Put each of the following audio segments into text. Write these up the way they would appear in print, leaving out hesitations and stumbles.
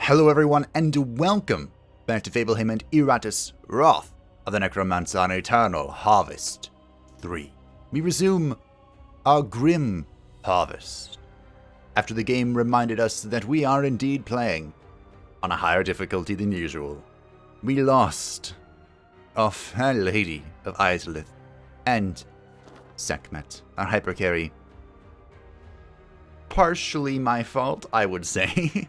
Hello everyone, and welcome back to Fableheim and Iratus, Wrath of the Necromancer on Eternal Harvest 3. We resume our grim harvest, after the game reminded us that we are indeed playing on a higher difficulty than usual. We lost our fair lady of Izalith and Sekhmet, our hypercarry. Partially my fault, I would say.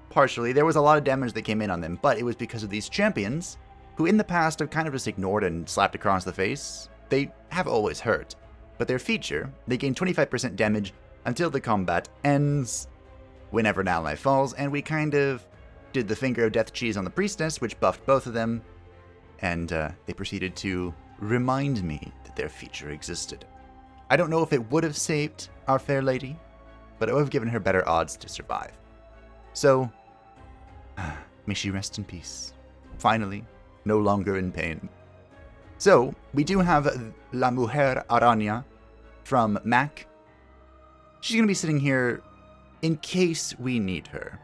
Partially. There was a lot of damage that came in on them, but it was because of these champions, who in the past have kind of just ignored and slapped across the face. They have always hurt, but their feature, they gain 25% damage until the combat ends, whenever an ally falls, and we kind of did the finger of death cheese on the priestess, which buffed both of them, and they proceeded to remind me that their feature existed. I don't know if it would have saved our fair lady, but it would have given her better odds to survive. So, may she rest in peace. Finally, no longer in pain. So, we do have La Mujer Araña from Mac. She's going to be sitting here in case we need her.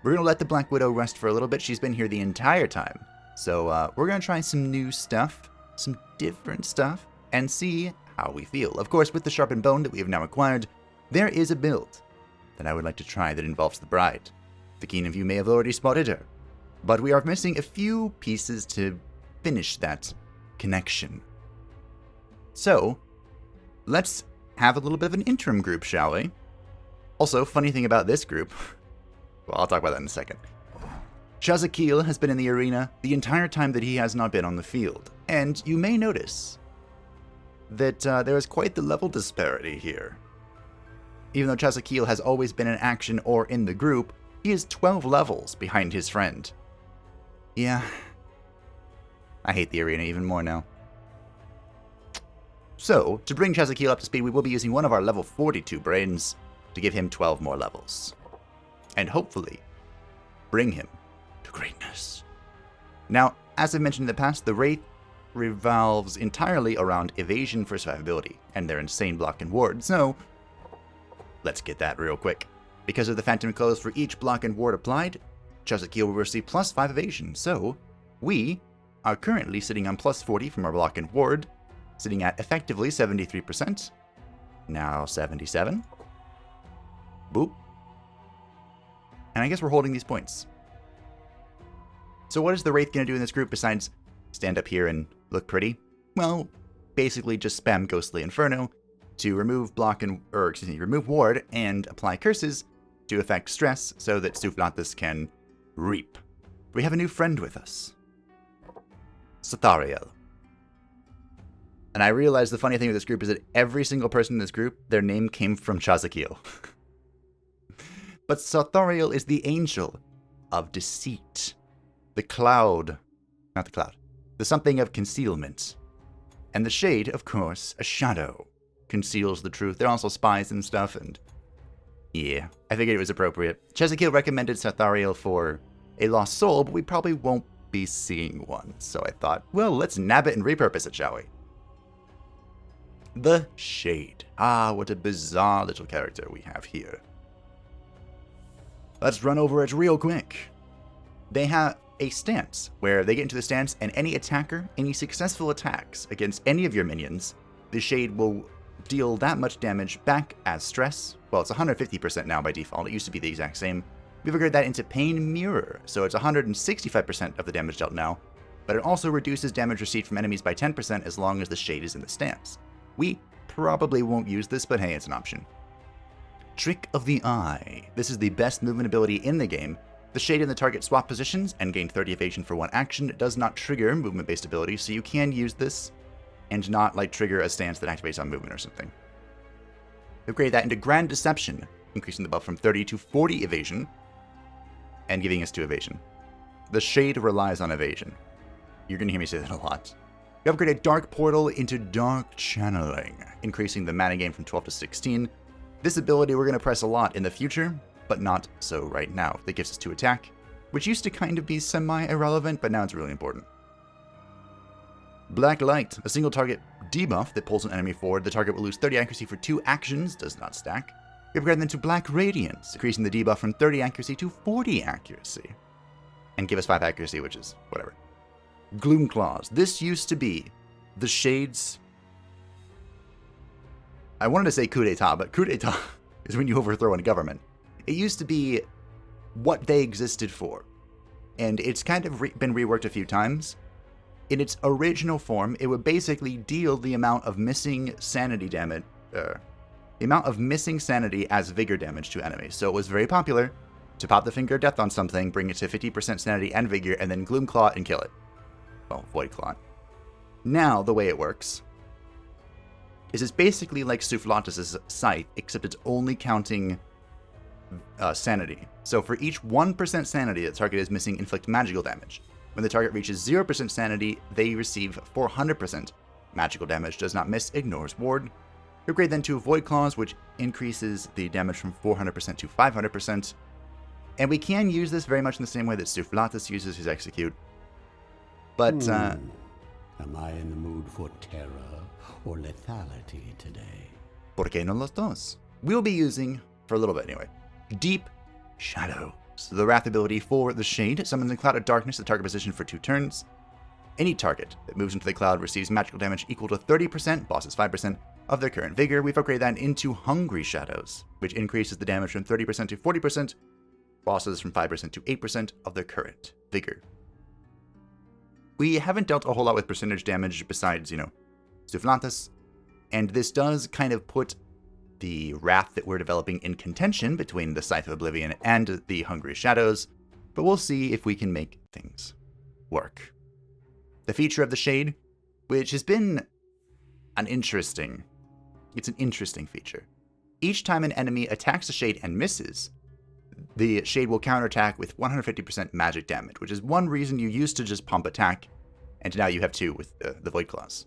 We're going to let the Black Widow rest for a little bit. She's been here the entire time. So, we're going to try some new stuff, some different stuff, and see how we feel. Of course, with the Sharpened Bone that we have now acquired, there is a build that I would like to try that involves the bride. The keen of you may have already spotted her, but we are missing a few pieces to finish that connection. So, let's have a little bit of an interim group, shall we? Also, funny thing about this group, well, I'll talk about that in a second. Chazakil has been in the arena the entire time that he has not been on the field, and you may notice that there is quite the level disparity here. Even though Chazakil has always been in action or in the group, he is 12 levels behind his friend. Yeah. I hate the arena even more now. So, to bring Chazakil up to speed, we will be using one of our level 42 brains to give him 12 more levels. And hopefully, bring him to greatness. Now, as I've mentioned in the past, the Wraith revolves entirely around evasion for survivability, and their insane block and ward, so let's get that real quick. Because of the Phantom Clothes for each block and ward applied, Chazakil will receive plus 5 evasion, so we are currently sitting on plus 40 from our block and ward, sitting at effectively 73%. Now 77. Boop. And I guess we're holding these points. So what is the Wraith going to do in this group besides stand up here and look pretty? Well, basically just spam Ghostly Inferno to remove remove ward and apply curses to affect stress so that Souflatus can reap. We have a new friend with us. Sathariel. And I realized the funny thing with this group is that every single person in this group, their name came from Chazakil. But Sathariel is the angel of deceit. The cloud. Not the cloud. The something of concealment. And the shade, of course, a shadow. Conceals the truth. They're also spies and stuff, and yeah, I figured it was appropriate. Chazakil recommended Sathariel for a lost soul, but we probably won't be seeing one, so I thought, well, let's nab it and repurpose it, shall we? The Shade. Ah, what a bizarre little character we have here. Let's run over it real quick. They have a stance, where they get into the stance, and any attacker, any successful attacks against any of your minions, the Shade will deal that much damage back as stress. Well, it's 150% now by default. It used to be the exact same. We've upgraded that into Pain Mirror, so it's 165% of the damage dealt now, but it also reduces damage received from enemies by 10% as long as the Shade is in the stance. We probably won't use this, but hey, it's an option. Trick of the Eye. This is the best movement ability in the game. The Shade and the target swap positions and gain 30 evasion for one action. It does not trigger movement-based abilities, so you can use this and not like trigger a stance that activates on movement or something. Upgrade that into Grand Deception, increasing the buff from 30 to 40 evasion, and giving us 2 evasion. The Shade relies on evasion. You're going to hear me say that a lot. We upgraded Dark Portal into Dark Channeling, increasing the mana gain from 12 to 16. This ability we're going to press a lot in the future, but not so right now. That gives us 2 attack, which used to kind of be semi-irrelevant, but now it's really important. Black Light, a single target debuff that pulls an enemy forward. The target will lose 30 accuracy for 2 actions, does not stack. We upgrade them to Black Radiance, increasing the debuff from 30 accuracy to 40 accuracy. And give us 5 accuracy, which is whatever. Gloom Claws. This used to be the Shade's... I wanted to say coup d'etat, but coup d'etat is when you overthrow a government. It used to be what they existed for. And it's kind of been reworked a few times. In its original form, it would basically deal the amount of missing sanity damage... the amount of missing sanity as vigor damage to enemies. So it was very popular to pop the Finger of Death on something, bring it to 50% sanity and vigor, and then Gloom Claw and kill it. Well, Void Claw. Now, the way it works is it's basically like Suflatus's Scythe, except it's only counting sanity. So for each 1% sanity the target is missing, inflict magical damage. When the target reaches 0% sanity, they receive 400% magical damage. Does not miss, ignores ward. Upgrade then to Void Claws, which increases the damage from 400% to 500%. And we can use this very much in the same way that Suflatus uses his Execute. But, Am I in the mood for terror or lethality today? ¿Por qué no los dos? We'll be using, for a little bit anyway, Deep Shadows. The Wrath ability for the Shade summons a cloud of darkness at target position for 2 turns. Any target that moves into the cloud receives magical damage equal to 30%, bosses 5%, of their current vigor. We've upgraded that into Hungry Shadows, which increases the damage from 30% to 40%, bosses from 5% to 8% of their current vigor. We haven't dealt a whole lot with percentage damage besides, Suflatus, and this does kind of put the Wrath that we're developing in contention between the Scythe of Oblivion and the Hungry Shadows, but we'll see if we can make things work. The feature of the Shade, which has been an interesting feature. Each time an enemy attacks the Shade and misses, the Shade will counterattack with 150% magic damage, which is one reason you used to just pump attack, and now you have 2 with the Void Claws.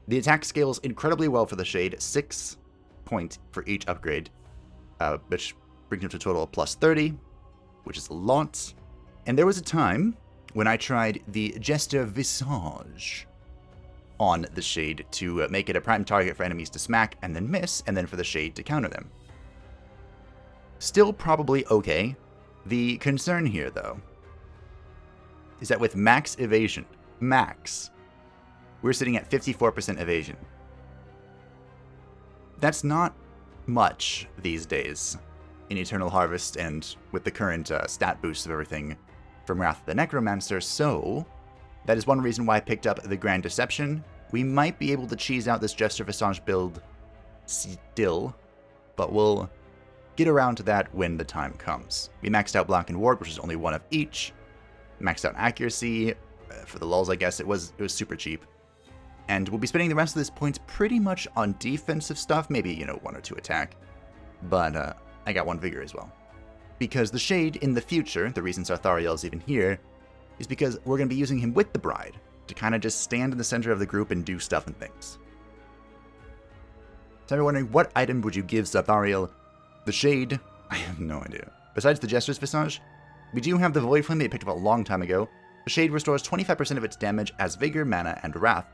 The attack scales incredibly well for the Shade, 6 points for each upgrade, which brings him to a total of plus 30, which is a lot. And there was a time when I tried the Jester Visage on the Shade to make it a prime target for enemies to smack and then miss, and then for the Shade to counter them. Still probably okay. The concern here, though, is that with max evasion, we're sitting at 54% evasion. That's not much these days in Eternal Harvest and with the current stat boost of everything from Wrath of the Necromancer, so that is one reason why I picked up the Grand Deception. We might be able to cheese out this Jester Visage build still, but we'll get around to that when the time comes. We maxed out Block and Ward, which is only 1 of each. Maxed out Accuracy. For the lulz, I guess it was super cheap. And we'll be spending the rest of this points pretty much on defensive stuff, maybe, 1 or 2 attack. But I got 1 Vigor as well. Because the Shade in the future, the reason Sarthariel is even here, is because we're going to be using him with the Bride to kind of just stand in the center of the group and do stuff and things. So I'm wondering, what item would you give Sarthariel? The Shade? I have no idea. Besides the Jester's Visage, we do have the Void Flame that I picked up a long time ago. The Shade restores 25% of its damage as Vigor, Mana, and Wrath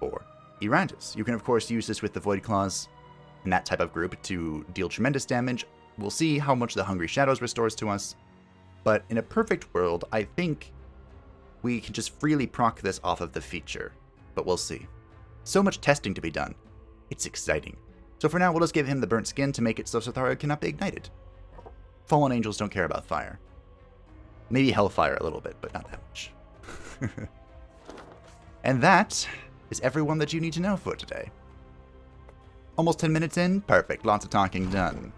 for Iratus. You can of course use this with the Void Claws in that type of group to deal tremendous damage. We'll see how much the Hungry Shadows restores to us, but in a perfect world, I think we can just freely proc this off of the feature, but we'll see. So much testing to be done. It's exciting. So for now, we'll just give him the Burnt Skin to make it so Sarthariel cannot be ignited. Fallen Angels don't care about fire. Maybe Hellfire a little bit, but not that much. And that is everyone that you need to know for today. Almost 10 minutes in? Perfect. Lots of talking done.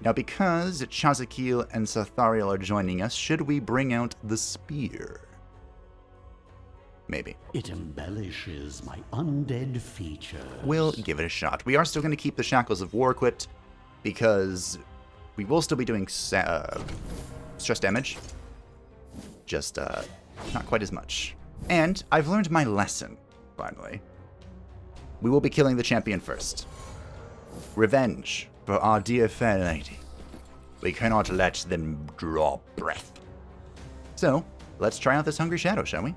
Now, because Chazakil and Sarthariel are joining us, should we bring out the spear? Maybe. It embellishes my undead features. We'll give it a shot. We are still going to keep the Shackles of War equipped, because we will still be doing stress damage. Just, not quite as much. And I've learned my lesson, finally. We will be killing the champion first. Revenge for our dear fair lady. We cannot let them draw breath. So, let's try out this Hungry Shadow, shall we?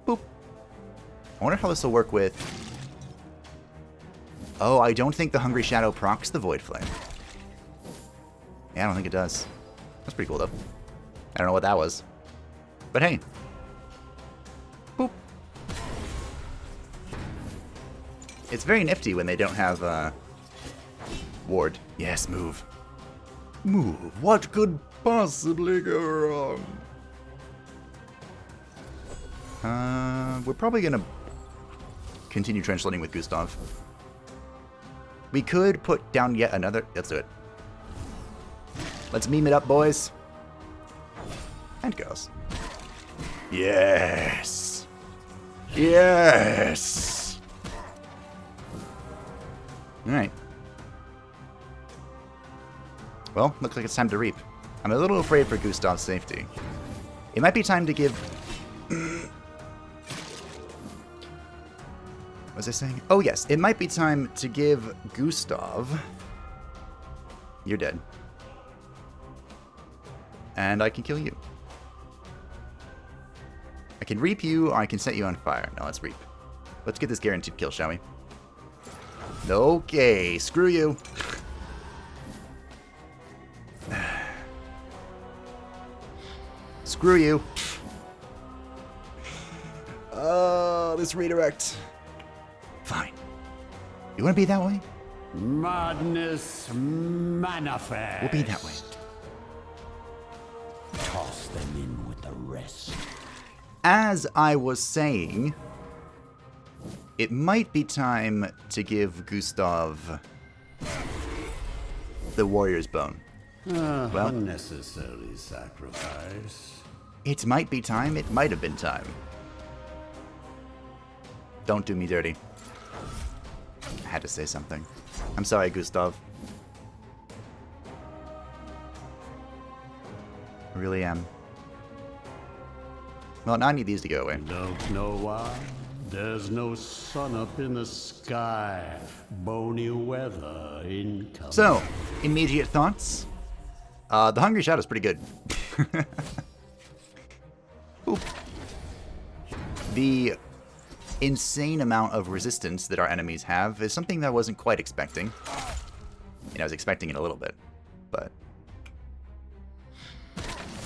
Boop. I wonder how this will work with Oh, I don't think the Hungry Shadow procs the Void Flame. Yeah, I don't think it does. That's pretty cool, though. I don't know what that was. But hey. Boop. It's very nifty when they don't have, ward. Yes, move. Move. What could possibly go wrong? We're probably gonna continue trench loading with Gustav. We could put down yet another... Let's do it. Let's meme it up, boys. And girls. Yes! Yes! Alright. Well, looks like it's time to reap. I'm a little afraid for Gustav's safety. It might be time to give... What was I saying? Oh yes, it might be time to give Gustav... You're dead. And I can kill you. I can reap you, or I can set you on fire. No, let's reap. Let's get this guaranteed kill, shall we? Okay, screw you. Screw you. This redirect. Fine. You want to be that way? Madness manifest. We'll be that way. Toss them in with the rest. As I was saying, it might be time to give Gustav the warrior's bone. Well, Unnecessary sacrifice. it might be time. It might have been time. Don't do me dirty. I had to say something. I'm sorry, Gustav. I really am. Well, now I need these to go away. Don't know why? There's no sun up in the sky. Bony weather incoming. So, immediate thoughts. The Hungry Shadow's pretty good. Oop. The insane amount of resistance that our enemies have is something that I wasn't quite expecting. I was expecting it a little bit, but...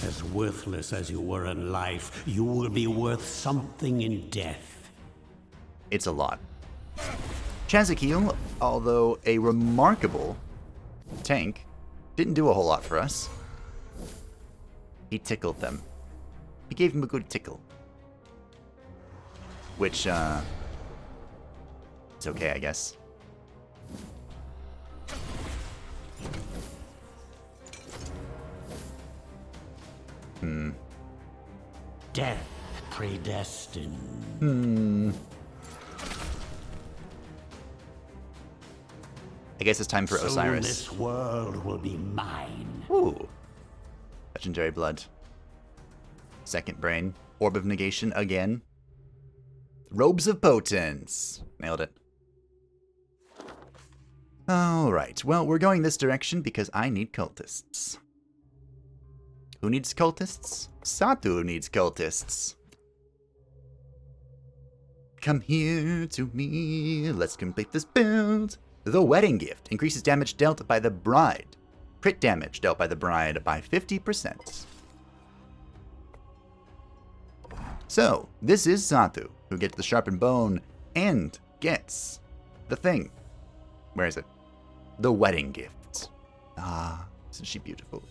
As worthless as you were in life, you will be worth something in death. It's a lot. Chazakil, although a remarkable tank, didn't do a whole lot for us. He tickled them. He gave him a good tickle. Which, it's okay, I guess. Death predestined. I guess it's time for Soon Osiris. this world will be mine. Ooh. Legendary blood. Second brain. Orb of negation again. Robes of potence. Nailed it. Alright, well, we're going this direction because I need cultists. Who needs cultists? Satu needs cultists. Come here to me. Let's complete this build. The wedding gift increases damage dealt by the bride. Crit damage dealt by the bride by 50%. So, this is Satu, who gets the sharpened bone and gets the thing. Where is it? The wedding gift. Ah, isn't she beautiful?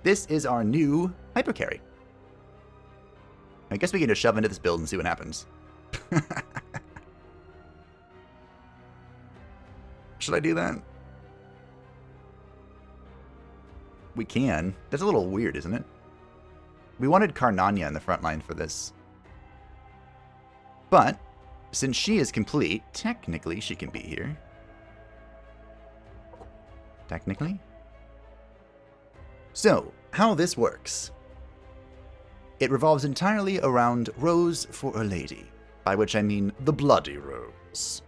This is our new hyper carry. I guess we can just shove into this build and see what happens. Should I do that? We can. That's a little weird, isn't it? We wanted Karnanya in the front line for this. But, since she is complete, technically she can be here. Technically? So, how this works. It revolves entirely around Rose for a Lady, by which I mean the Bloody Rose.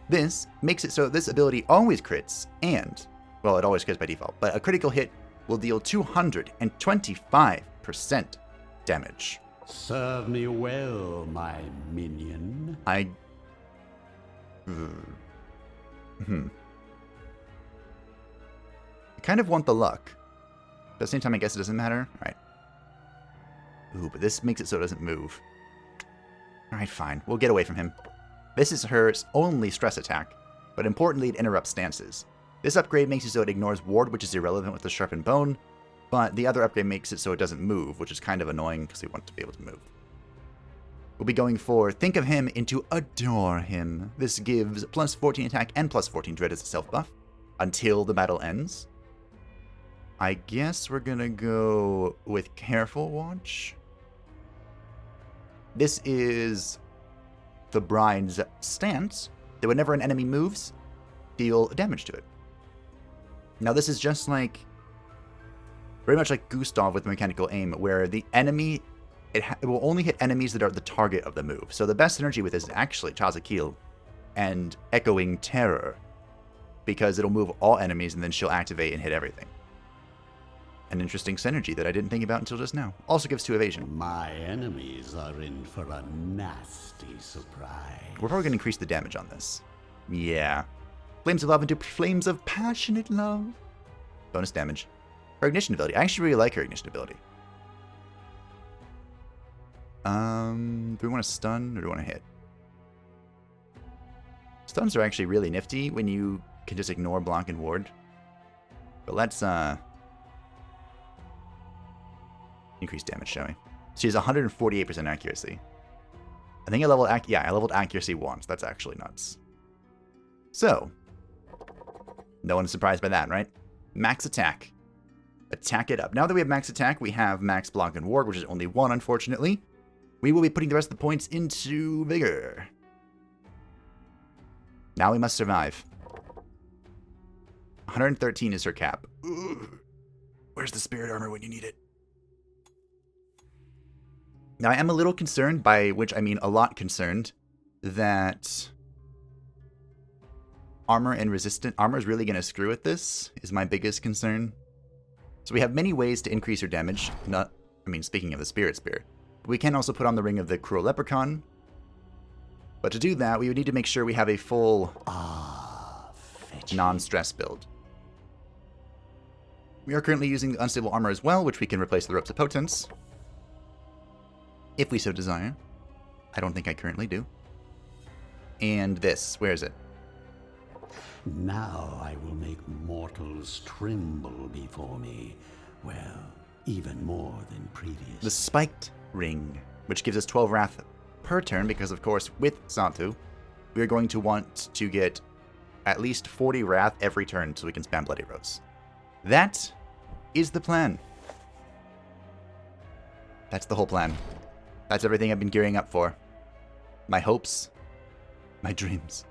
This makes it so this ability always crits, and, well, it always crits by default, but a critical hit will deal 225% damage. Serve me well, my minion. I kind of want the luck. But at the same time, I guess it doesn't matter. Alright. Ooh, but this makes it so it doesn't move. Alright, fine. We'll get away from him. This is her only stress attack, but importantly, it interrupts stances. This upgrade makes it so it ignores ward, which is irrelevant with the sharpened bone, but the other upgrade makes it so it doesn't move, which is kind of annoying because we want it to be able to move. We'll be going for Think of Him into Adore Him. This gives plus 14 attack and plus 14 dread as a self buff until the battle ends. I guess we're gonna go with Careful Watch. This is the bride's stance that whenever an enemy moves, deal damage to it. Now this is just like, very much like Gustav with mechanical aim, where the enemy, it will only hit enemies that are the target of the move. So the best synergy with this is actually Chazakil and Echoing Terror, because it'll move all enemies and then she'll activate and hit everything. An interesting synergy that I didn't think about until just now. Also gives 2 evasion. My enemies are in for a nasty surprise. We're probably going to increase the damage on this. Yeah. Flames of love into flames of passionate love. Bonus damage. Her ignition ability. I actually really like her ignition ability. Do we want to stun or do we want to hit? Stuns are actually really nifty when you can just ignore block and ward. But let's increase damage, shall we? She has 148% accuracy. I think I leveled I leveled accuracy once. That's actually nuts. So, no one's surprised by that, right? Max attack. Attack it up. Now that we have max attack, we have max block and ward, which is only 1, unfortunately. We will be putting the rest of the points into vigor. Now we must survive. 113 is her cap. Ugh. Where's the spirit armor when you need it? Now, I am a little concerned, by which I mean a lot concerned, that armor and resistant armor is really going to screw at this, is my biggest concern. So we have many ways to increase her damage. Speaking of the spirit spear. We can also put on the ring of the cruel leprechaun. But to do that, we would need to make sure we have a full non-stress build. We are currently using the unstable armor as well, which we can replace with the ropes of potence. If we so desire. I don't think I currently do. And this, where is it? Now I will make mortals tremble before me. Well, even more than previous. The spiked ring, which gives us 12 wrath per turn, because of course, with Santu, we are going to want to get at least 40 wrath every turn so we can spam Bloody Rose. That is the plan. That's the whole plan. That's everything I've been gearing up for. My hopes, my dreams.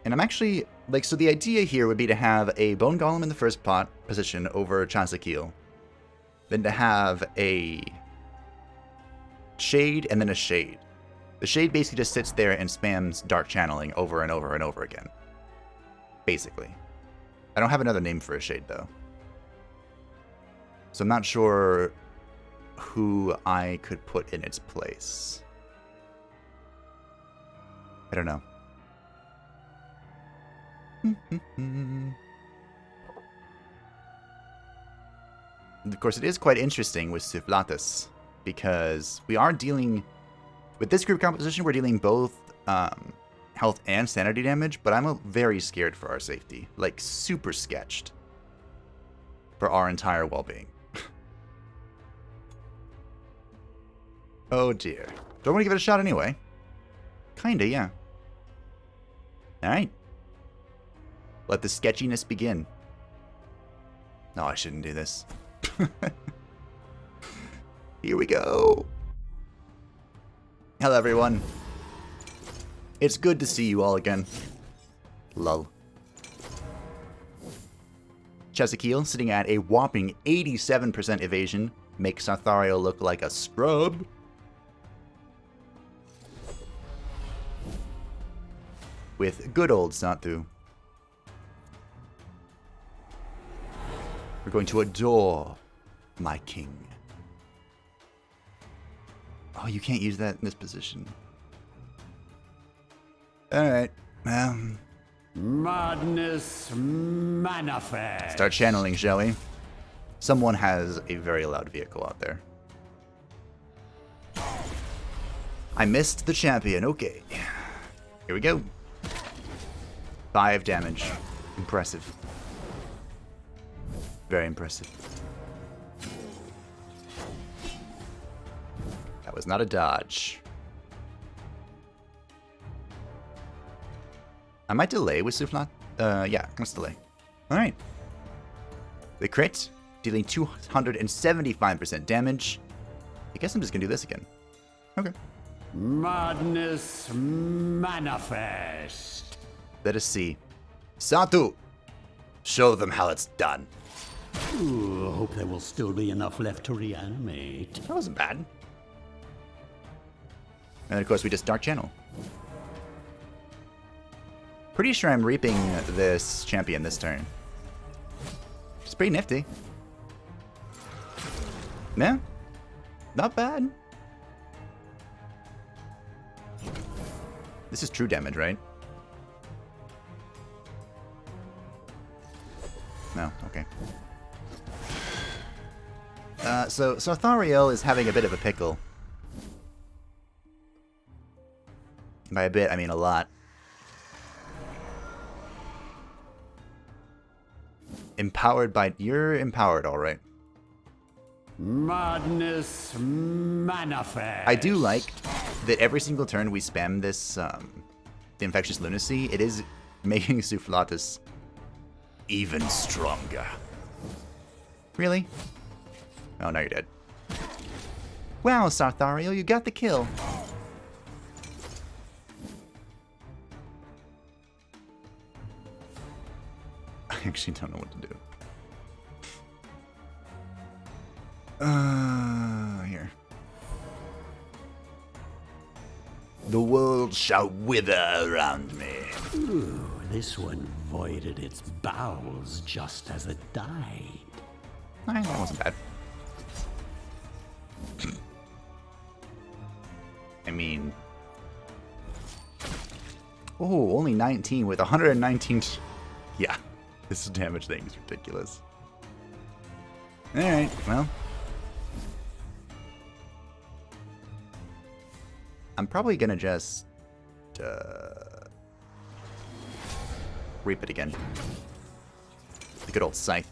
And I'm actually, so the idea here would be to have a Bone Golem in the first position over Chazakil. Then to have a Shade and then a Shade. The Shade basically just sits there and spams Dark Channeling over and over and over again. Basically. I don't have another name for a Shade, though. So I'm not sure who I could put in its place. I don't know. Of course, it is quite interesting with Sivlatus, because we are dealing, with this group composition, we're dealing both health and sanity damage, but I'm very scared for our safety. Like, super sketched for our entire well-being. Oh dear. Do I want to give it a shot anyway? Kinda, yeah. Alright. Let the sketchiness begin. No, I shouldn't do this. Here we go. Hello, everyone. It's good to see you all again. Lol. Chazakil, sitting at a whopping 87% evasion, makes Sarthario look like a scrub. With good old Santu. We're going to adore my king. Oh, you can't use that in this position. Alright. Madness manifest. Start channeling, shall we? Someone has a very loud vehicle out there. I missed the champion. Okay. Here we go. 5 damage. Impressive. Very impressive. That was not a dodge. I might delay with Soufflat. Yeah, let's delay. Alright. The crit, dealing 275% damage. I guess I'm just gonna do this again. Okay. Madness manifest. Let us see. Satu! Show them how it's done. Ooh, hope there will still be enough left to reanimate. That wasn't bad. And of course we just Dark Channel. Pretty sure I'm reaping this champion this turn. It's pretty nifty. Yeah. Not bad. This is true damage, right? No, okay. So Sarthariel is having a bit of a pickle. By a bit, I mean a lot. Empowered by... You're empowered, alright. Madness manifest. I do like that every single turn we spam this, the Infectious Lunacy, it is making Soufflatus even stronger. Really? Oh, now you're dead. Wow, Sarthariel, you got the kill. I actually don't know what to do. Here. The world shall wither around me. Ooh, this one voided its bowels just as it died. Alright, that wasn't bad. I mean... Oh, only 19 with 119... Yeah, this damage thing is ridiculous. Alright, well... I'm probably gonna just... reap it again. The good old scythe.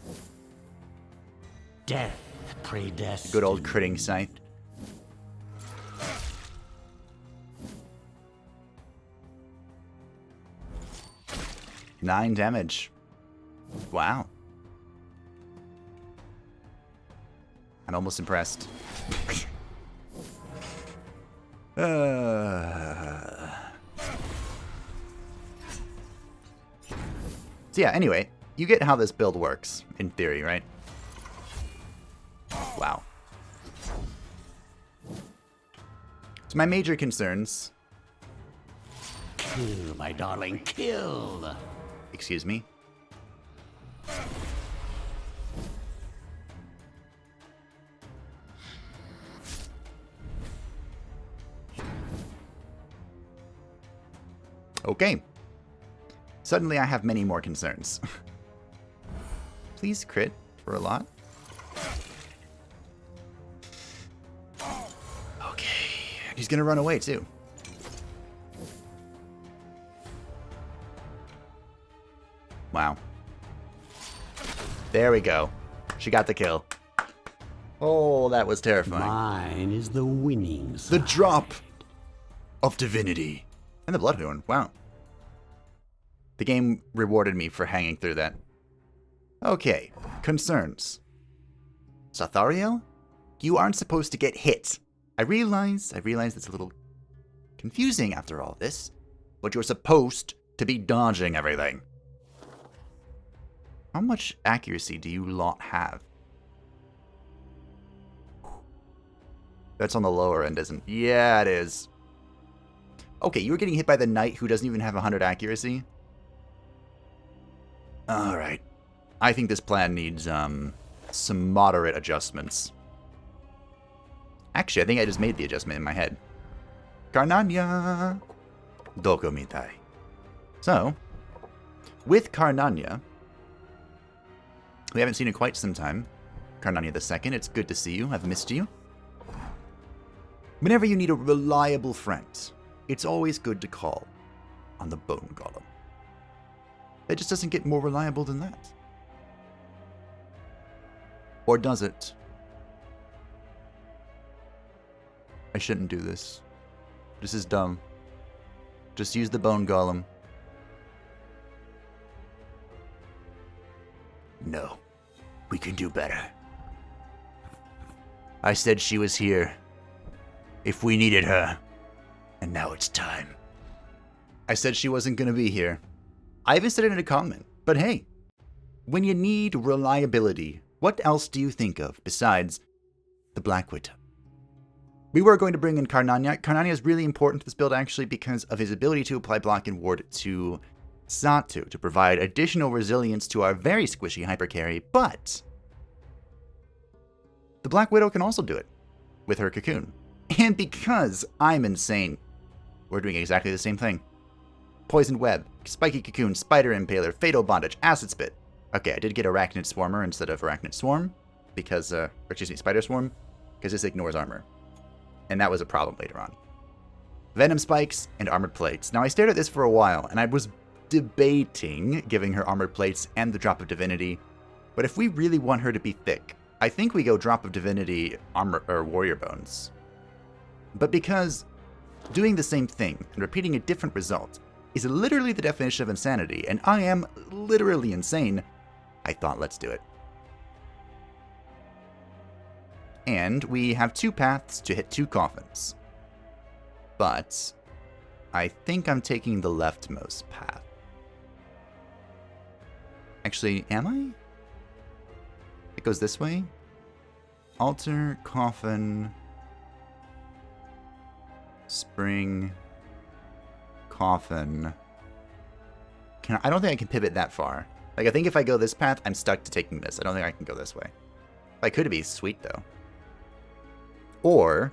Death predestined. Good old critting scythe. Nine damage. Wow. I'm almost impressed. So yeah, anyway, you get how this build works, in theory, right? Wow. So my major concerns... Kill, my darling, kill! Excuse me? Okay. Suddenly I have many more concerns. Please crit for a lot. Okay. He's gonna run away too. Wow. There we go. She got the kill. Oh, that was terrifying. Mine is the winning side. The drop of divinity. And the Bloodhorn. Wow. The game rewarded me for hanging through that. Okay. Concerns. Sarthariel? You aren't supposed to get hit. I realize it's a little confusing after all this, but you're supposed to be dodging everything. How much accuracy do you lot have? That's on the lower end, isn't it? Yeah, it is. Okay, you were getting hit by the knight who doesn't even have 100 accuracy. Alright. I think this plan needs, some moderate adjustments. Actually, I think I just made the adjustment in my head. Karnanya! Doko mitai. So, with Karnanya. We haven't seen in quite some time. Karnanya II, it's good to see you. I've missed you. Whenever you need a reliable friend, it's always good to call on the Bone Golem. It just doesn't get more reliable than that. Or does it? I shouldn't do this. This is dumb. Just use the Bone Golem. No. We can do better. I said she was here. If we needed her. And now it's time. I said she wasn't going to be here. I even said it in a comment. But hey, when you need reliability, what else do you think of besides the Black Widow? We were going to bring in Karnanya. Karnanya is really important to this build actually because of his ability to apply block and ward to Xatu to provide additional resilience to our very squishy hyper carry, but the Black Widow can also do it with her cocoon. And because I'm insane, we're doing exactly the same thing. Poison Web, Spiky Cocoon, Spider Impaler, Fatal Bondage, Acid Spit. Okay, I did get Arachnid Swarmer instead of Arachnid Swarm, because, Spider Swarm, because this ignores armor. And that was a problem later on. Venom Spikes and Armored Plates. Now, I stared at this for a while, and I was debating giving her Armored Plates and the Drop of Divinity, but if we really want her to be thick, I think we go Drop of Divinity, Armor, or Warrior Bones. But because doing the same thing and repeating a different result is literally the definition of insanity, and I am literally insane, I thought let's do it. And we have 2 paths to hit 2 coffins. But I think I'm taking the leftmost path. Actually, am I? It goes this way? Altar, coffin, spring, coffin. I don't think I can pivot that far. Like, I think if I go this path, I'm stuck to taking this. I don't think I can go this way. If I could be sweet, though. Or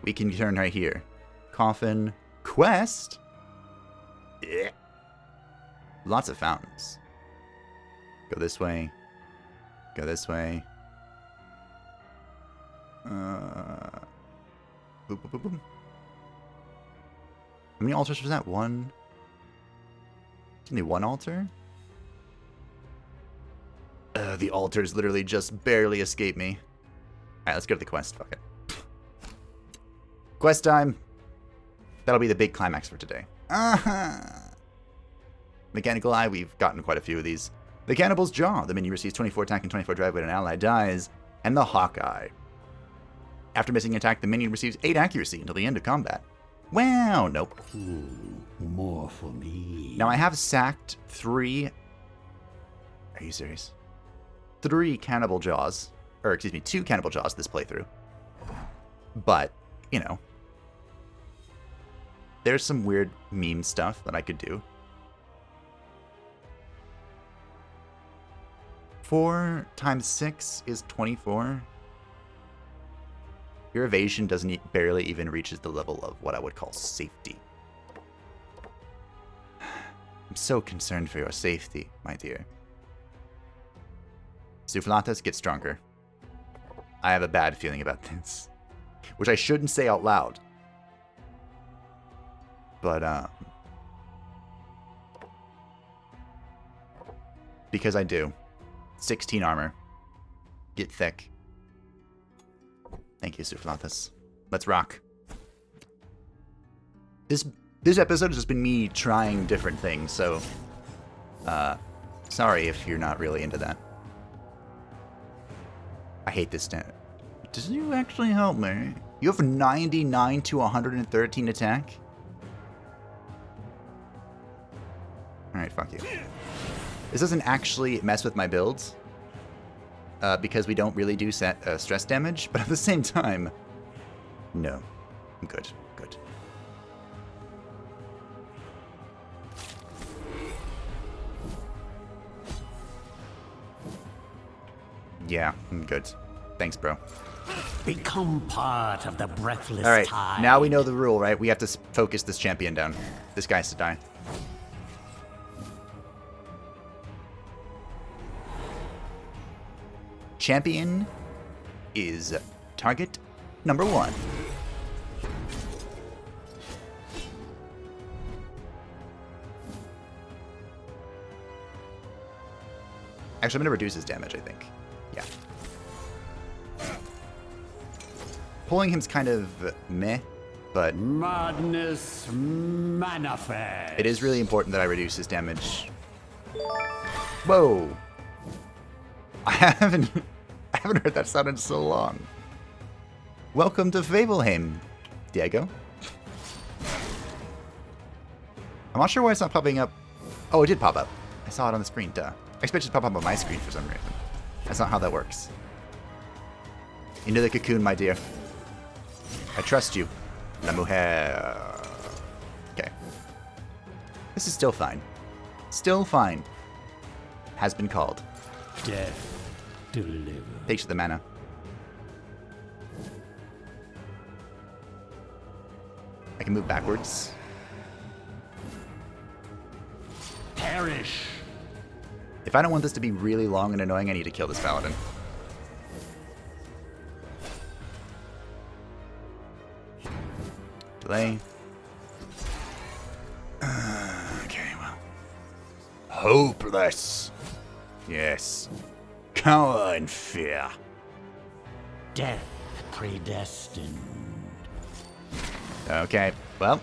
we can turn right here. Coffin, quest. Yeah. Lots of fountains. Go this way. Go this way. Boop, boop, boop, boop. How many altars was that? 1? Only 1 altar? The altars literally just barely escape me. Alright, let's go to the quest. Fuck it. Quest time. That'll be the big climax for today. Mechanical Eye, we've gotten quite a few of these. The Cannibal's Jaw. The minion receives 24 attack and 24 drive when an ally dies. And the Hawkeye. After missing an attack, the minion receives 8 accuracy until the end of combat. Wow, nope. More for me. Now I have sacked 3... Are you serious? 3 Cannibal Jaws. Or, excuse me, 2 Cannibal Jaws this playthrough. But, you know. There's some weird meme stuff that I could do. 4 times 6 is 24. Your evasion barely even reaches the level of what I would call safety. I'm so concerned for your safety, my dear. Suflatas, get stronger. I have a bad feeling about this. Which I shouldn't say out loud. But, because I do. 16 armor. Get thick. Thank you, Suflatas. Let's rock. This episode has just been me trying different things, so... sorry if you're not really into that. I hate this stat. Does you actually help me? You have 99 to 113 attack? Alright, fuck you. This doesn't actually mess with my builds. Because we don't really do stress damage, but at the same time... No. I'm good. Good. Yeah, I'm good. Thanks, bro. Become part of the breathless Alright, tide. now we know the rule, right? We have to focus this champion down. This guy has to die. champion is target number 1. Actually, I'm going to reduce his damage, I think. Yeah. Pulling him's kind of meh, but Madness manifest. it is really important that I reduce his damage. Whoa! I haven't heard that sound in so long. Welcome to Fableheim, Diego. I'm not sure why it's not popping up. Oh, it did pop up. I saw it on the screen, duh. I expected it to pop up on my screen for some reason. That's not how that works. Into the cocoon, my dear. I trust you. La mujer. Okay. This is still fine. Still fine. Has been called. Death delivered. Takes the mana. I can move backwards. Perish. If I don't want this to be really long and annoying, I need to kill this paladin. Delay. Okay, well. Hopeless. Yes. Cower in fear. Death predestined. Okay, well.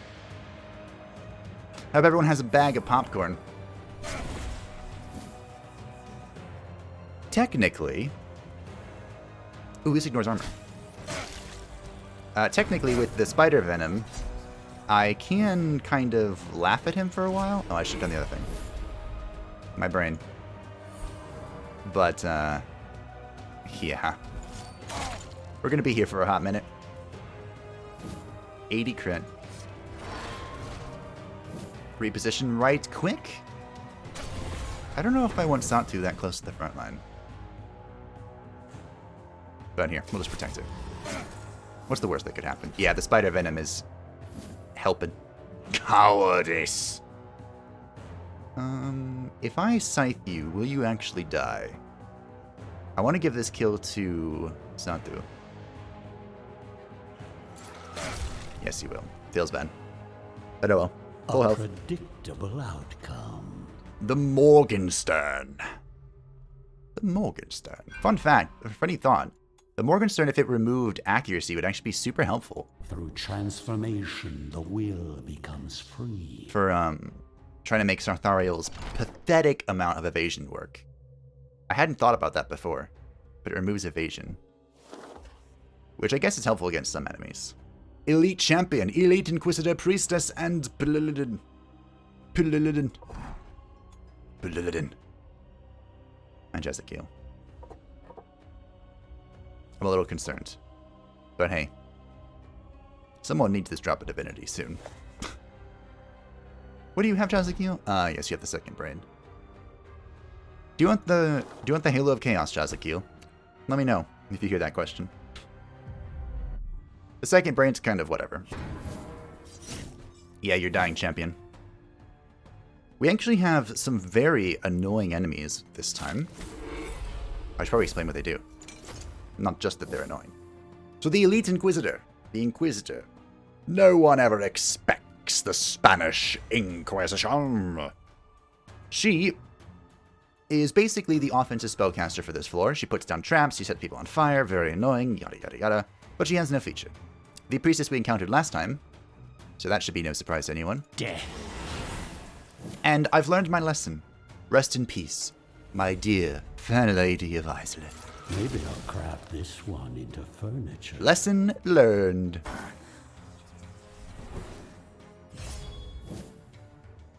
Hope everyone has a bag of popcorn. Technically... Ooh, this ignores armor. Technically, with the spider venom, I can kind of laugh at him for a while. Oh, I should have done the other thing. My brain. But, yeah. We're gonna be here for a hot minute. 80 crit. Reposition right quick? I don't know if I want Satu that close to the front line. But here, we'll just protect it. What's the worst that could happen? Yeah, the spider venom is helping. Cowardice! If I scythe you, will you actually die? I want to give this kill to Satu. Yes, you will. Feels bad. But oh well. Full health. Predictable outcome. The Morgenstern. The Morgenstern. Fun fact, funny thought. The Morgenstern, if it removed accuracy, would actually be super helpful. Through transformation, the will becomes free. For, trying to make Sarthariel's pathetic amount of evasion work. I hadn't thought about that before, but it removes evasion. Which I guess is helpful against some enemies. Elite Champion, Elite Inquisitor, Priestess, and Pililidin. And Jezekiel. I'm a little concerned. But hey. Someone needs this drop of divinity soon. What do you have, Jezekiel? Yes, you have the second brain. Do you want the Halo of Chaos, Jezekiel? Let me know if you hear that question. The second brain's kind of whatever. Yeah, you're dying, champion. We actually have some very annoying enemies this time. I should probably explain what they do. Not just that they're annoying. So the Elite Inquisitor. The Inquisitor. No one ever expects the Spanish Inquisition. She is basically the offensive spellcaster for this floor. She puts down traps, she sets people on fire, very annoying, yada yada yada. But she has no feature. The priestess we encountered last time, so that should be no surprise to anyone. Death. And I've learned my lesson. Rest in peace, my dear fair lady of Iceland. Maybe I'll craft this one into furniture. Lesson learned.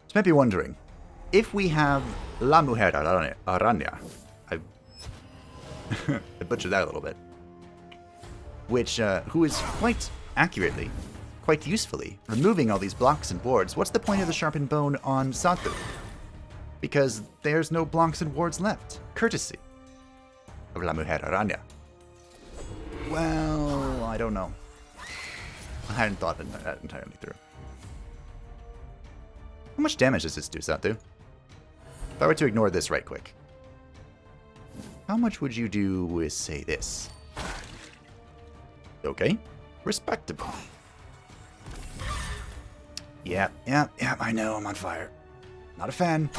So you might be wondering, if we have La Mujer Araña, I butchered that a little bit, which, who is quite accurately, quite usefully, removing all these blocks and wards, what's the point of the sharpened bone on Satu? Because there's no blocks and wards left. Courtesy of La Mujer Araña. Well, I don't know. I hadn't thought that entirely through. How much damage does this do, Satu? If I were to ignore this right quick. How much would you do with, say, this? Okay. Respectable. Yeah, I know, I'm on fire. Not a fan.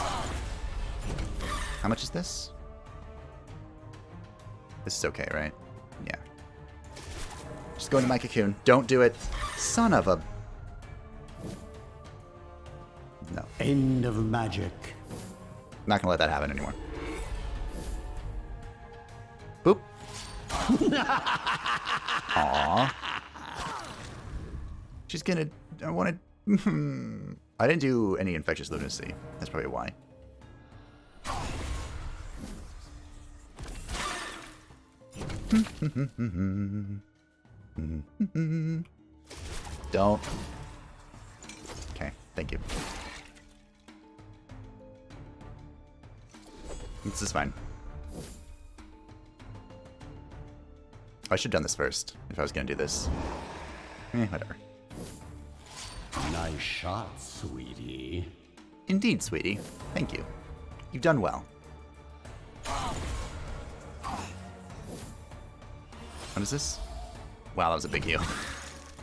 How much is this? This is okay, right? Yeah. Just go into my cocoon. Don't do it. Son of a... No. End of magic. Not gonna let that happen anymore. Boop. Aww. She's gonna... I wanted... I didn't do any infectious lunacy. That's probably why. Don't. Okay, thank you. This is fine. I should have done this first if I was gonna do this. Whatever. Nice shot, sweetie. Indeed, sweetie. Thank you. You've done well. What is this? Wow, that was a big heal.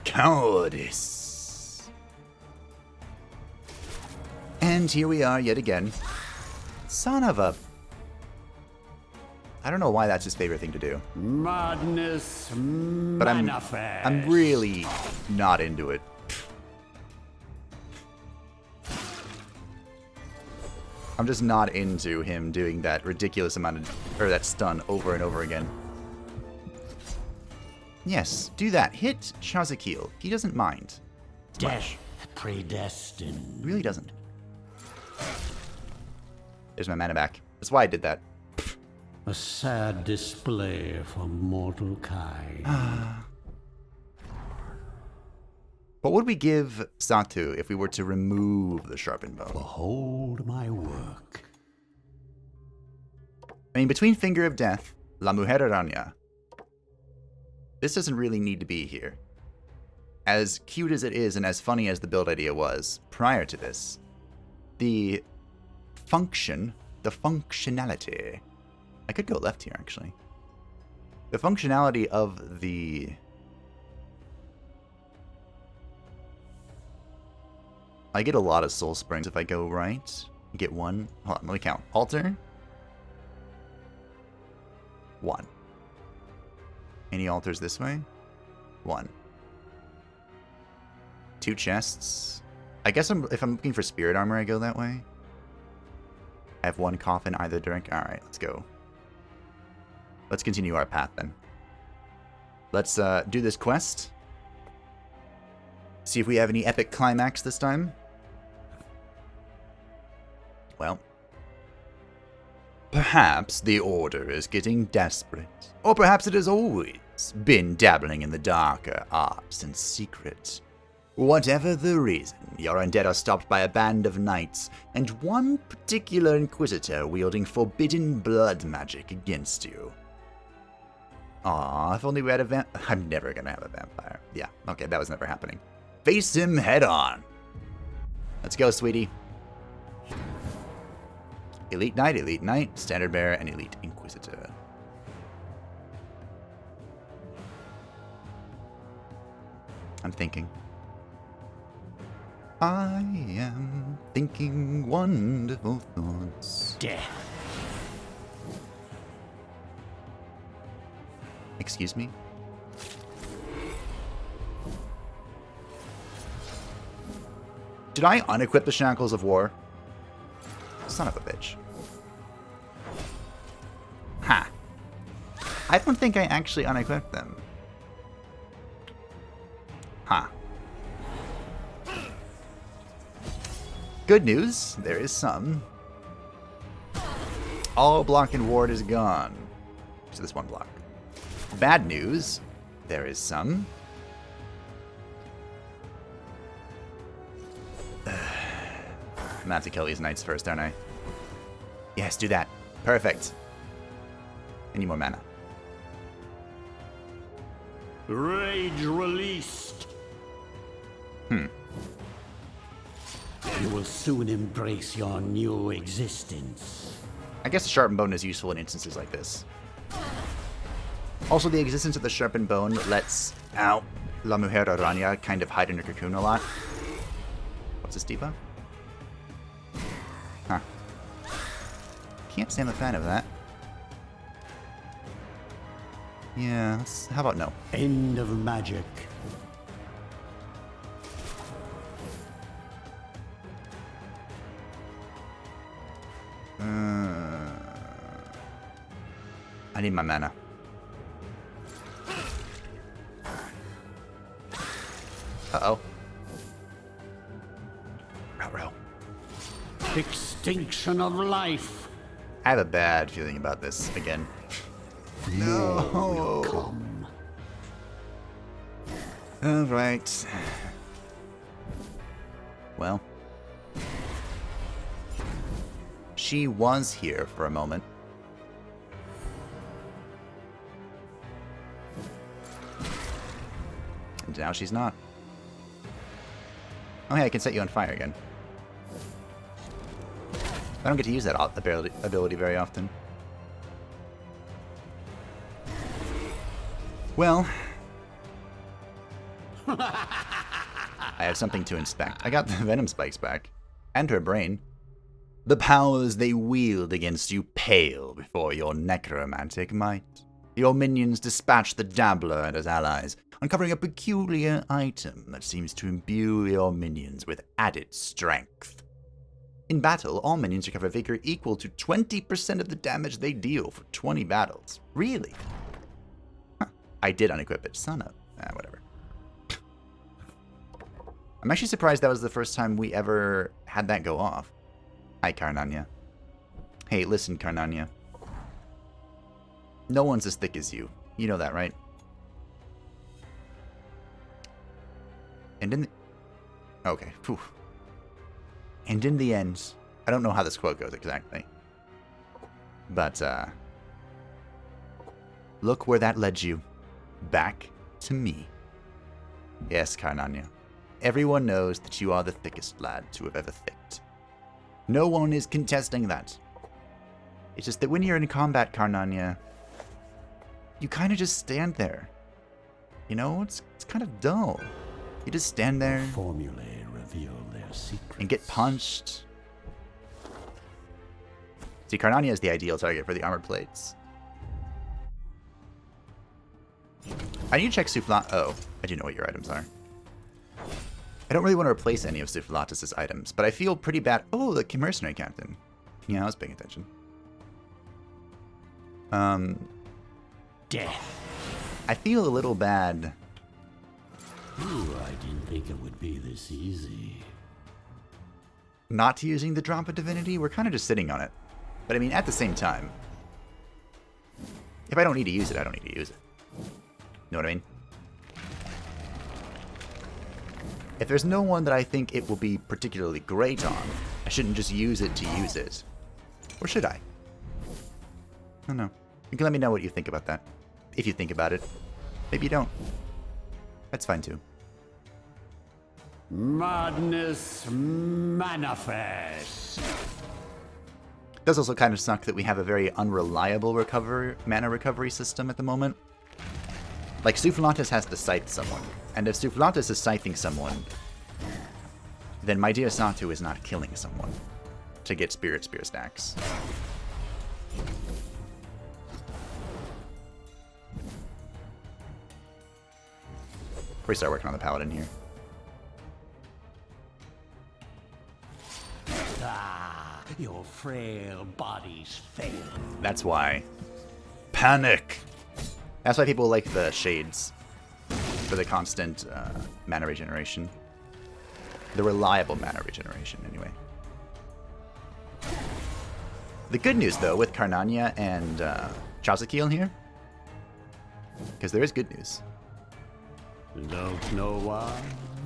Cowardice. And here we are yet again. Son of a... I don't know why that's his favorite thing to do. Madness But manifest. I'm really not into it. I'm just not into him doing that ridiculous amount of... or that stun over and over again. Yes, do that. Hit Shazakil. He doesn't mind. Death predestined. He really doesn't. There's my mana back. That's why I did that. A sad display for mortal kind. What would we give Satu if we were to remove the sharpened bow? Behold my work. I mean, between Finger of Death, La Mujer Araña, this doesn't really need to be here. As cute as it is and as funny as the build idea was prior to this, the functionality... I could go left here, actually. The functionality of the... I get a lot of soul springs if I go right. Get one. Hold on, let me count. Altar. 1. Any altars this way? 1. 2 chests. I guess if I'm looking for spirit armor, I go that way. I have 1 coffin either drink. Alright, let's go. Let's continue our path then. Let's do this quest. See if we have any epic climax this time. Well. Perhaps the Order is getting desperate. Or perhaps it has always been dabbling in the darker arts and secrets. Whatever the reason, your undead are stopped by a band of knights, and one particular inquisitor wielding forbidden blood magic against you. Aw, if only we had a I'm never gonna have a vampire. Yeah, okay, that was never happening. Face him head on. Let's go, sweetie. Elite Knight, Standard Bearer, and Elite Inquisitor. I'm thinking. I am thinking wonderful thoughts. Death. Excuse me? Did I unequip the Shackles of War? Son of a bitch. Ha! I don't think I actually unequipped them. Ha. Good news, there is some. All block and ward is gone. So this one block. Bad news, there is some. I'm gonna have to kill these knights first, aren't I? Yes, do that. Perfect. I need more mana. Rage released. You will soon embrace your new existence. I guess the sharpened bone is useful in instances like this. Also, the existence of the sharpened bone lets La Mujer Araña kind of hide in her cocoon a lot. What's this debuff? Huh. Can't say I'm a fan of that. Yeah, how about no? End of magic. I need my mana. Uh-oh. Ruh-roh. Extinction of life. I have a bad feeling about this again. No. Will come. Alright. Well. She was here for a moment. And now she's not. Oh hey, I can set you on fire again. I don't get to use that ability very often. Well. I have something to inspect. I got the venom spikes back. And her brain. The powers they wield against you pale before your necromantic might. Your minions dispatch the dabbler and his allies, uncovering a peculiar item that seems to imbue your minions with added strength. In battle, all minions recover vigor equal to 20% of the damage they deal for 20 battles. Really? Huh. I did unequip it. Son of... whatever. I'm actually surprised that was the first time we ever had that go off. Hi, Karnania. Hey, listen, Karnania. No one's as thick as you. You know that, right? And in the... Okay, phew. And in the end, I don't know how this quote goes exactly. But, look where that led you. Back to me. Yes, Karnania. Everyone knows that you are the thickest lad to have ever thicked. No one is contesting that. It's just that when you're in combat, Karnania, you kind of just stand there. You know, it's kind of dull. You just stand there. Formulae reveal their secrets. And get punched. See, Karnania is the ideal target for the armored plates. I need to check Soufflat. Oh, I do know what your items are. I don't really want to replace any of Soufflatus' items, but I feel pretty bad. Oh, the mercenary captain. Yeah, I was paying attention. Death. I feel a little bad. Ooh, I didn't think it would be this easy. Not using the drop of divinity. We're kind of just sitting on it. But I mean, at the same time, if I don't need to use it, I don't need to use it. Know what I mean? If there's no one that I think it will be particularly great on, I shouldn't just use it to use it. Or should I? I don't know. You can let me know what you think about that. If you think about it. Maybe you don't. That's fine too. Madness manifest. It does also kind of suck that we have a very unreliable mana recovery system at the moment. Like, Soufflatus has to scythe someone. And if Soufflatus is scything someone, then my dear Satu is not killing someone to get Spirit Spear stacks. We start working on the Paladin here. Ah, your frail bodies fail. That's why. Panic! That's why people like the Shades. For the constant mana regeneration. The reliable mana regeneration, anyway. The good news, though, with Karnania and Chazakil here, because there is good news. Don't know why.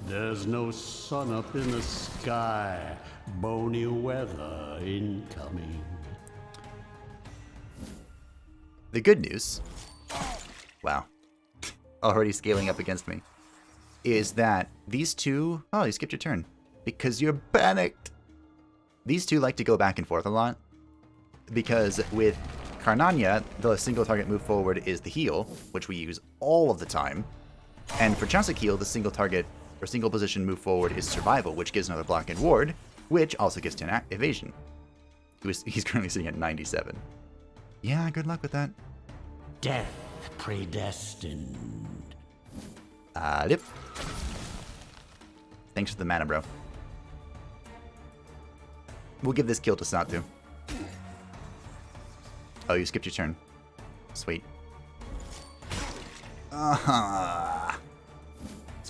There's no sun up in the sky. Bony weather incoming. The good news, wow, already scaling up against me, is that these two, oh, you skipped your turn, because you're panicked. These two like to go back and forth a lot, because with Karnanya, the single target move forward is the heal, which we use all of the time. And for Chasukiel, the single target or single position move forward is survival, which gives another block and ward, which also gives 10 evasion. He's currently sitting at 97. Yeah, good luck with that. Death predestined. Yep. Thanks for the mana, bro. We'll give this kill to Satu. Oh, you skipped your turn. Sweet. It's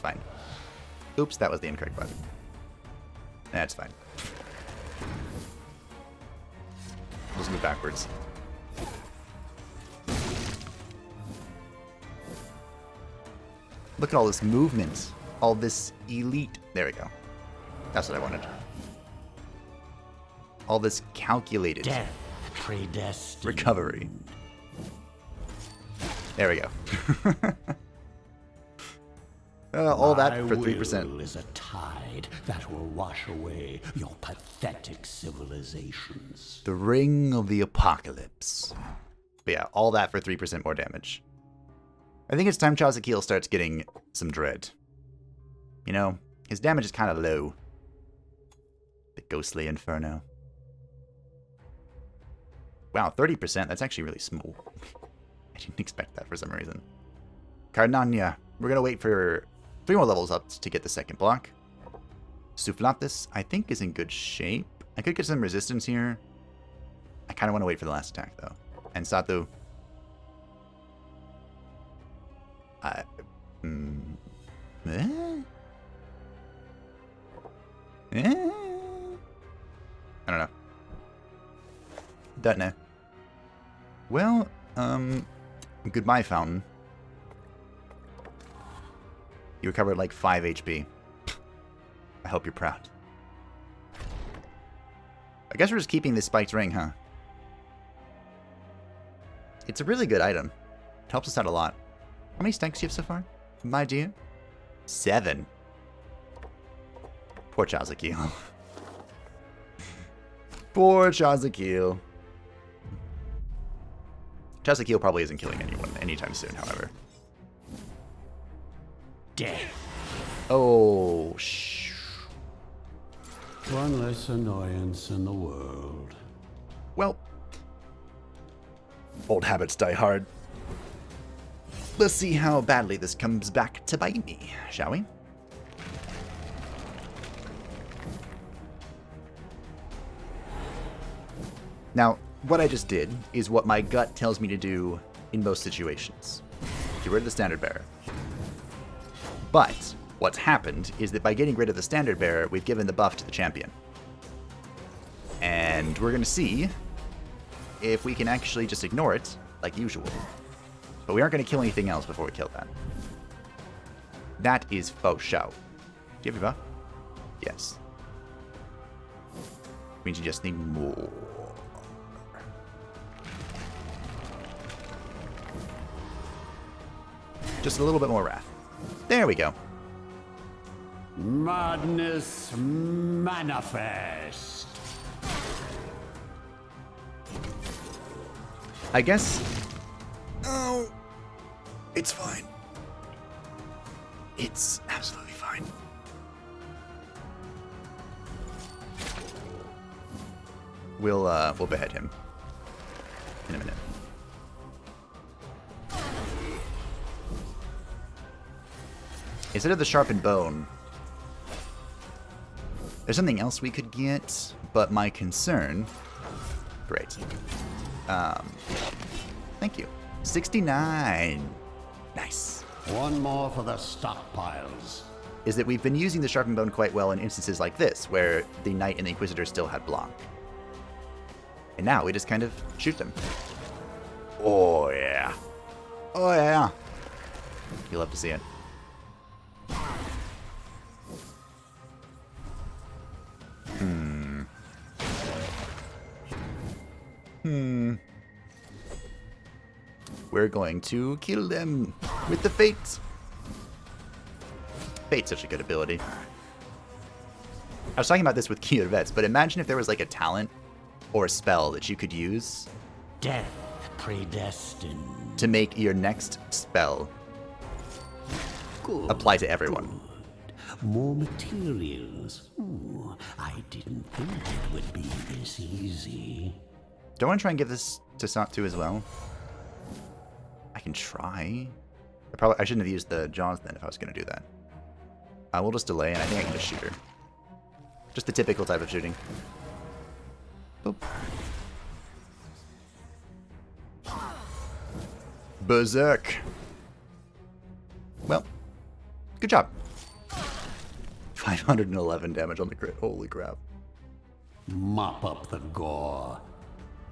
fine. Oops, that was the incorrect button. That's fine. Just move backwards. Look at all this movement. All this elite. There we go. That's what I wanted. All this calculated Death predestined. recovery. There we go. All that for 3%. Will is a tide that will wash away your pathetic civilizations. The Ring of the Apocalypse. But yeah, all that for 3% more damage. I think it's time Chasukiel starts getting some dread. You know, his damage is kind of low. The Ghostly Inferno. Wow, 30%, that's actually really small. I didn't expect that for some reason. Karnanya, we're going to wait for 3 more levels up to get the second block. Suflatus, I think, is in good shape. I could get some resistance here. I kind of want to wait for the last attack, though. And Satu. I don't know. Don't know. Well, goodbye, Fountain. You recovered like 5 HP. I hope you're proud. I guess we're just keeping this spiked ring, huh? It's a really good item. It helps us out a lot. How many stacks do you have so far, my dear? 7. Poor Chasukiel. Poor Chasukiel. Chasukiel probably isn't killing anyone anytime soon, however. Death. Oh, One less annoyance in the world. Well, old habits die hard. Let's see how badly this comes back to bite me, shall we? Now, what I just did is what my gut tells me to do in most situations. Get rid of the standard bearer. But what's happened is that by getting rid of the standard bearer, we've given the buff to the champion. And we're going to see if we can actually just ignore it, like usual. But we aren't going to kill anything else before we kill that. That is faux show. Do you have your buff? Yes. Means you just need more. Just a little bit more wrath. There we go. Madness manifest. I guess... Oh, it's fine. It's absolutely fine. We'll behead him in a minute. Instead of the sharpened bone, there's something else we could get, but my concern... Great. Thank you. 69. Nice. One more for the stockpiles. Is that we've been using the sharpened bone quite well in instances like this, where the Knight and the Inquisitor still had block. And now we just kind of shoot them. Oh, yeah. Oh, yeah. You'll love to see it. We're going to kill them with the Fate. Fate's such a good ability. I was talking about this with Key Vets, but imagine if there was like a talent or a spell that you could use. Death predestined. to make your next spell Good. apply to everyone. More materials. Ooh, I didn't think it would be this easy. Do I want to try and give this to Satu as well? I can try. I shouldn't have used the jaws then if I was going to do that. I will just delay, and I think I can just shoot her. Just the typical type of shooting. Boop. Berserk. Well, good job. 511 damage on the crit. Holy crap. Mop up the gore.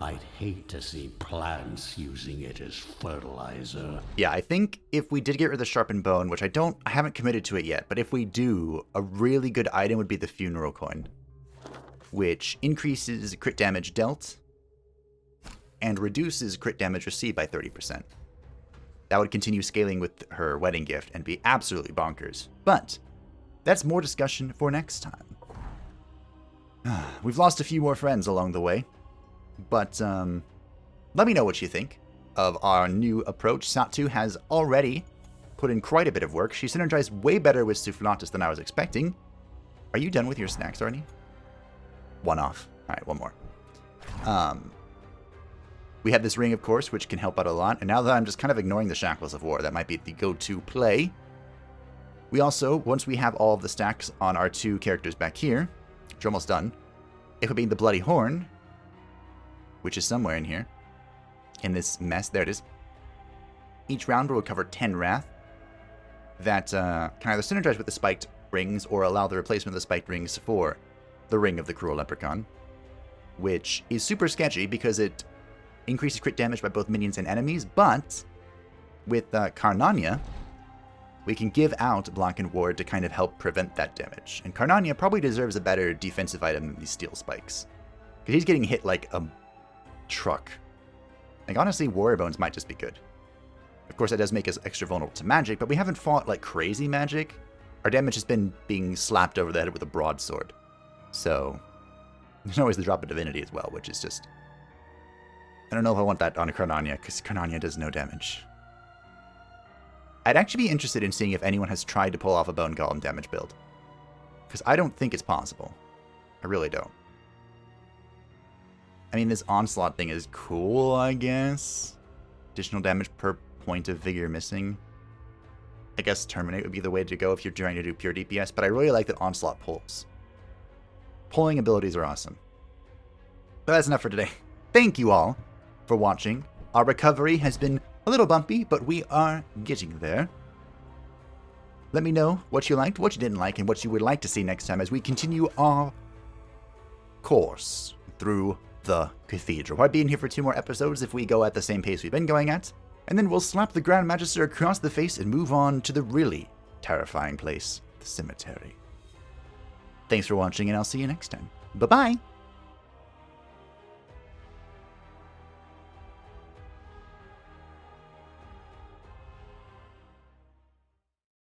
I'd hate to see plants using it as fertilizer. Yeah, I think if we did get rid of the sharpened bone, which I haven't committed to it yet, but if we do, a really good item would be the funeral coin, which increases crit damage dealt and reduces crit damage received by 30%. That would continue scaling with her wedding gift and be absolutely bonkers. But that's more discussion for next time. We've lost a few more friends along the way. But let me know what you think of our new approach. Satu has already put in quite a bit of work. She synergized way better with Iratus than I was expecting. Are you done with your snacks already? One off. All right, one more. We have this ring, of course, which can help out a lot. And now that I'm just kind of ignoring the Shackles of War, that might be the go-to play. We also, once we have all of the stacks on our two characters back here, which are almost done, equipping the Bloody Horn, which is somewhere in here, in this mess. There it is. Each round will recover 10 Wrath that can either synergize with the spiked rings or allow the replacement of the spiked rings for the Ring of the Cruel Leprechaun, which is super sketchy because it increases crit damage by both minions and enemies, but with Karnania, we can give out Blackened Ward to kind of help prevent that damage. And Karnania probably deserves a better defensive item than these steel spikes, because he's getting hit like a truck. Like, honestly, Warrior Bones might just be good. Of course, that does make us extra vulnerable to magic, but we haven't fought like crazy magic. Our damage has been being slapped over the head with a broadsword. So, there's always the drop of divinity as well, which is just... I don't know if I want that on a Karnania, because Karnania does no damage. I'd actually be interested in seeing if anyone has tried to pull off a Bone Golem damage build, because I don't think it's possible. I really don't. I mean, this Onslaught thing is cool, I guess. Additional damage per point of vigor missing. I guess Terminate would be the way to go if you're trying to do pure DPS, but I really like that Onslaught pulls. Pulling abilities are awesome. But that's enough for today. Thank you all for watching. Our recovery has been a little bumpy, but we are getting there. Let me know what you liked, what you didn't like, and what you would like to see next time as we continue our course through the Cathedral. I'll be in here for 2 more episodes if we go at the same pace we've been going at, and then we'll slap the Grand Magister across the face and move on to the really terrifying place, the cemetery. Thanks for watching, and I'll see you next time. Bye-bye!